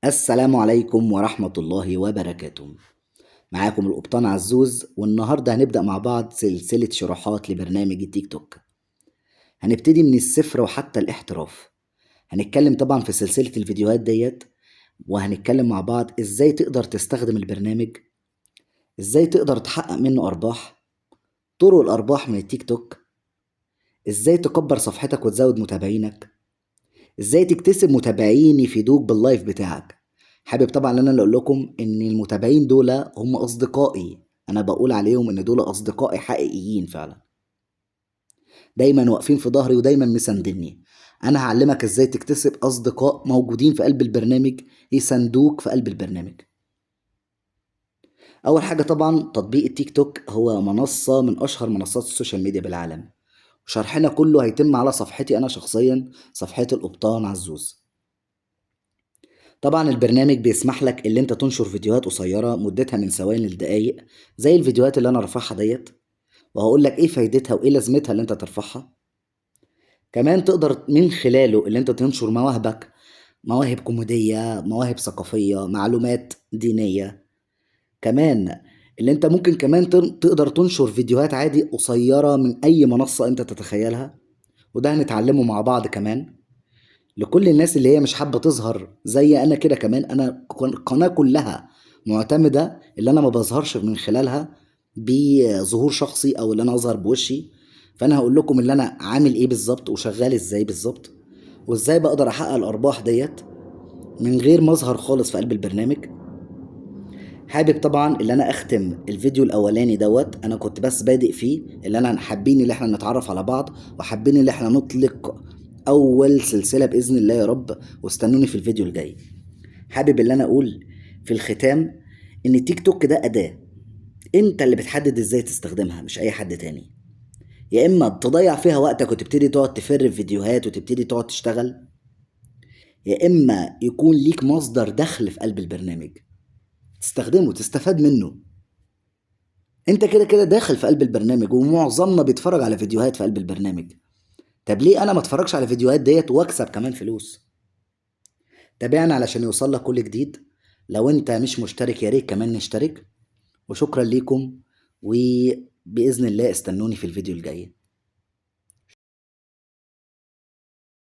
السلام عليكم ورحمة الله وبركاته. معاكم القبطان عزوز، والنهاردة هنبدأ مع بعض سلسلة شروحات لبرنامج التيك توك. هنبتدي من الصفر وحتى الاحتراف. هنتكلم طبعا في سلسلة الفيديوهات ديت، وهنتكلم مع بعض ازاي تقدر تستخدم البرنامج، ازاي تقدر تحقق منه أرباح، طرق الأرباح من التيك توك، ازاي تكبر صفحتك وتزود متابعينك، ازاي تكتسب متابعين يفيدوك باللايف بتاعك. حابب طبعا ان انا اقول لكم ان المتابعين دول هم اصدقائي، انا بقول عليهم ان دول اصدقائي حقيقيين فعلا، دايما واقفين في ظهري ودايما مساندني. انا هعلمك ازاي تكتسب اصدقاء موجودين في قلب البرنامج يساندوك في قلب البرنامج. اول حاجة طبعا تطبيق التيك توك هو منصة من اشهر منصات السوشيال ميديا بالعالم، وشرحنا كله هيتم على صفحتي انا شخصيا، صفحتي القبطان عزوز. طبعا البرنامج بيسمح لك اللي انت تنشر فيديوهات قصيرة مدتها من ثواني لدقايق، زي الفيديوهات اللي انا رافعها ديت، وهقول لك ايه فايدتها وايه لازمتها اللي انت ترفعها. كمان تقدر من خلاله اللي انت تنشر مواهبك، مواهب كوميدية، مواهب ثقافية، معلومات دينية. كمان اللي انت ممكن كمان تقدر تنشر فيديوهات عادي قصيرة من اي منصة انت تتخيلها، وده هنتعلمه مع بعض كمان. لكل الناس اللي هي مش حابة تظهر زي أنا كده، كمان أنا قناة كلها معتمدة اللي أنا ما بظهرش من خلالها بظهور شخصي أو اللي أنا أظهر بوشي. فأنا هقول لكم اللي أنا عامل إيه بالظبط وشغال إزاي بالظبط، وإزاي بقدر أحقق الأرباح ديت من غير ما أظهر خالص في قلب البرنامج. حابب طبعا اللي أنا أختم الفيديو الأولاني دوت، أنا كنت بس بادئ فيه اللي أنا حابين اللي إحنا نتعرف على بعض، وحابين اللي إحنا نطلق أول سلسلة بإذن الله يا رب، واستنوني في الفيديو الجاي. حابب اللي انا اقول في الختام ان التيك توك ده اداة، انت اللي بتحدد ازاي تستخدمها مش اي حد تاني. يا اما تضيع فيها وقتك وتبتدي تقعد تفر في فيديوهات وتبتدي تقعد تشتغل، يا اما يكون ليك مصدر دخل في قلب البرنامج تستخدمه تستفاد منه. انت كده كده داخل في قلب البرنامج، ومعظمنا بيتفرج على فيديوهات في قلب البرنامج. طب ليه انا ما اتفرجش على فيديوهات ديت واكسب كمان فلوس؟ تابعنا علشان يوصل لك كل جديد. لو انت مش مشترك يا ريت كمان نشترك. وشكرا ليكم، وبإذن الله استنوني في الفيديو الجاي.